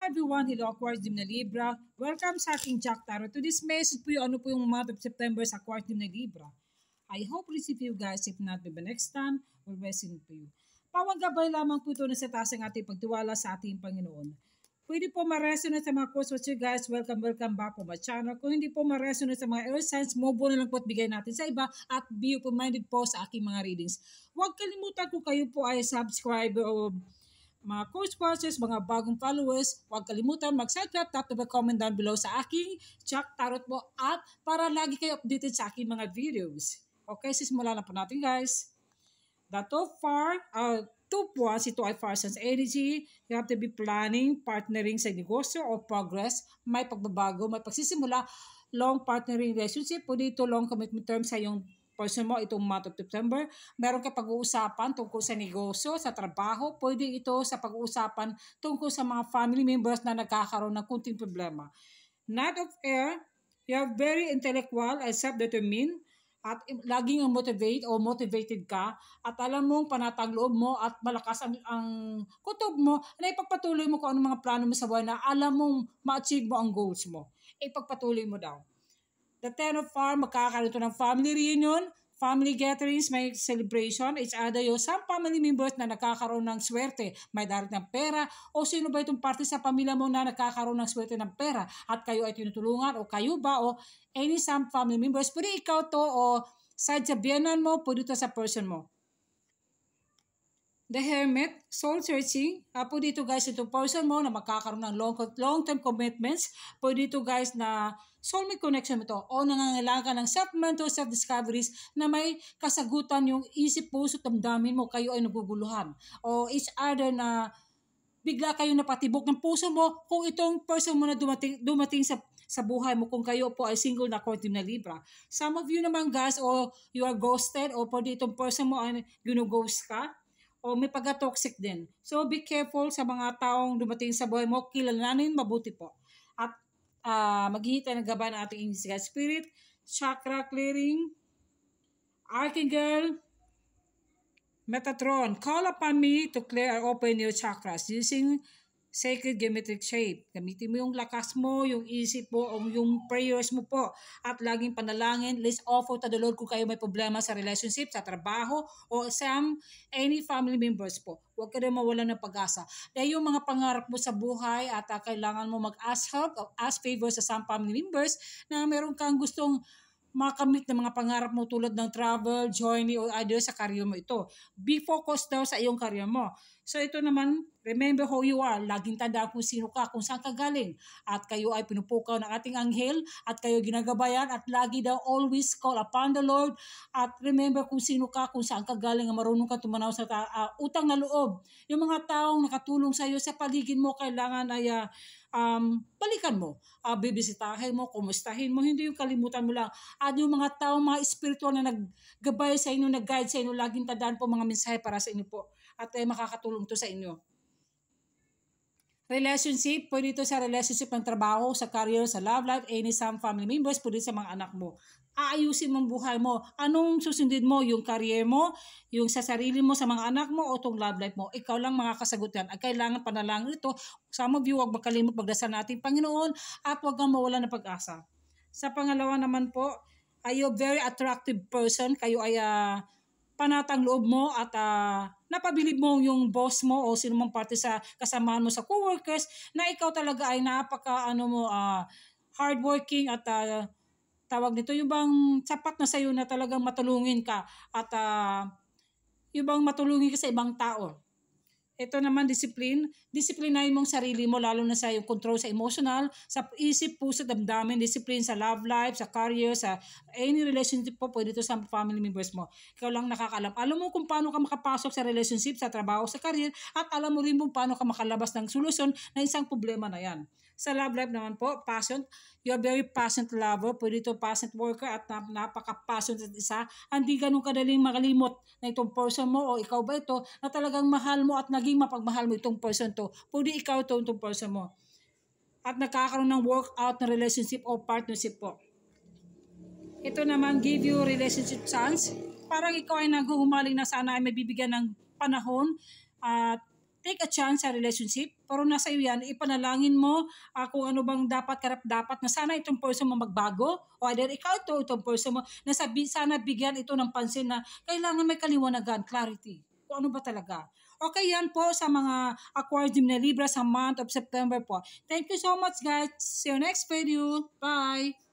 Everyone, hello Aquarius Dim na Libra. Welcome sa aking Jack Tarot. To this message po yung ano po yung month of September sa Aquarius Dim na Libra. I hope receive you guys. If not, maybe next time, we'll blessing po you. Pawagabay lamang po ito na sa taas ng ating pagtiwala sa ating Panginoon. Pwede po ma-resonate sa mga course with you guys. Welcome back po my channel. Kung hindi po ma-resonate sa mga air signs, move na lang po at bigay natin sa iba at be open-minded po sa aking mga readings. Huwag kalimutan kung kayo po ay subscriber o mga course watchers, mga bagong followers, huwag kalimutan mag-subscribe, tap the comment down below sa aking Jack Tarot po at para lagi kayo updated sa aking mga videos. Okay, sisimula na po natin guys. The top far, two points, ito ay far sense energy. You have to be planning, partnering sa negosyo or progress, may pagbabago, may pagsisimula, long partnering relationship, pwede ito long commitment term sa yung person mo itong month of September. Meron ka pag-uusapan tungkol sa negosyo, sa trabaho. Pwede ito sa pag-uusapan tungkol sa mga family members na nagkakaroon ng kunting problema. Knight of Air, you are very intellectual and self-determined at laging motivate o motivated ka at alam mong panatang loob mo at malakas ang kutob mo na ipagpatuloy mo kung anong mga plano mo sa buhay na alam mong ma-achieve mo ang goals mo. Ipagpatuloy mo daw. The Ten of Farm, magkakaroon ito ng family reunion, family gatherings, may celebration. It's either yung some family members na nagkakaroon ng swerte, may darat ng pera, o sino ba itong parte sa pamilya mo na nagkakaroon ng swerte ng pera at kayo ay tinutulungan, o kayo ba, o any some family members. Pwede ikaw to, o side sa biyanan mo, pwede ito sa person mo. The Hermit, soul searching. Pwede ito guys, itong person mo na magkakaroon ng long-term commitments. Pwede ito guys na soulmate connection mo ito. O nangangailangan ng self-mentor, self-discoveries na may kasagutan yung isip, puso, damdamin mo, kayo ay naguguluhan. O each other na bigla kayo napatibok ng puso mo kung itong person mo na dumating sa buhay mo kung kayo po ay single na Aquarius na Libra. Some of you naman guys, o you are ghosted, o pwede itong person mo ay ghost ka, o may pagka-toxic din. So, be careful sa mga taong dumating sa buhay mo. Kilalanin mabuti po. At maghihintay ng gabay ng ating Insight Spirit, chakra clearing, Archangel, Metatron. Call upon me to clear or open your chakras using sacred geometric shape. Gamitin mo yung lakas mo, yung isip mo, o yung prayers mo po. At laging panalangin, let's offer to the Lord kung kayo may problema sa relationship, sa trabaho, o sa any family members po. Huwag ka rin mawalan ng pag-asa. Dahil yung mga pangarap mo sa buhay at kailangan mo mag-ask help o ask favor sa some family members na meron kang gustong makamit ng mga pangarap mo tulad ng travel, journey, o other sa career mo ito. Be focused daw sa iyong career mo. So ito naman, remember who you are. Laging tandaan kung sino ka, kung saan ka galing. At kayo ay pinupukaw ng ating anghel at kayo ginagabayan at lagi daw always call upon the Lord. At remember kung sino ka, kung saan ka galing, marunong ka tumanaw sa utang na loob. Yung mga taong nakatulong sa iyo sa paligid mo, kailangan ay balikan mo. Bibisitahin mo, kumustahin mo, hindi yung kalimutan mo lang. At yung mga taong, mga spiritual na naggabay sa inyo, nag-guide sa inyo, laging tandaan po mga mensahe para sa inyo po. At makakatulong to sa inyo. Relationship, pwede ito sa relationship ng trabaho, sa career, sa love life, any some family members, pwede sa mga anak mo. Aayusin mong buhay mo. Anong susundin mo? Yung career mo, yung sa sarili mo, sa mga anak mo, o itong love life mo. Ikaw lang makakasagutan. At kailangan panalangin ito. Some of you, huwag makalimot pagdasal natin Panginoon at huwag kang mawala ng pag-asa. Sa pangalawa naman po, ay you very attractive person. Kayo ay panatang loob mo at napabilib mo yung boss mo o sino mang parte sa kasamahan mo sa co-workers na ikaw talaga ay napaka hardworking at tawag nito yung bang sapat na sa'yo na talagang matulungin ka at yung bang matulungin ka sa ibang tao. Ito naman, discipline. Disiplinahin mong sarili mo, lalo na sa yung control sa emotional, sa isip, puso, damdamin, discipline sa love life, sa career, sa any relationship po, pwede ito sa family members mo. Ikaw lang nakakaalam. Alam mo kung paano ka makapasok sa relationship, sa trabaho, sa career, at alam mo rin kung paano ka makalabas ng solusyon na isang problema na yan. Sa love life naman po, passion, you're very passionate lover, pwede ito passionate worker at napaka-passionate isa. Hindi ganun kadaling makalimot na itong person mo o ikaw ba ito na talagang mahal mo at naging mapagmahal mo itong person to. Pwede ikaw itong person mo. At nagkakaroon ng workout na relationship o partnership po. Ito naman, give you relationship chance. Parang ikaw ay naghuhumaling na sana ay mabibigyan ng panahon at take a chance sa relationship, pero nasa iyo yan, ipanalangin mo kung ano bang dapat na sana itong person mo magbago, o either ikaw itong person mo, sana bigyan ito ng pansin na kailangan may kaliwanagan, clarity, kung ano ba talaga. Okay, yan po sa mga Aquarius Gemini Libra sa month of September po. Thank you so much guys. See you next video. Bye!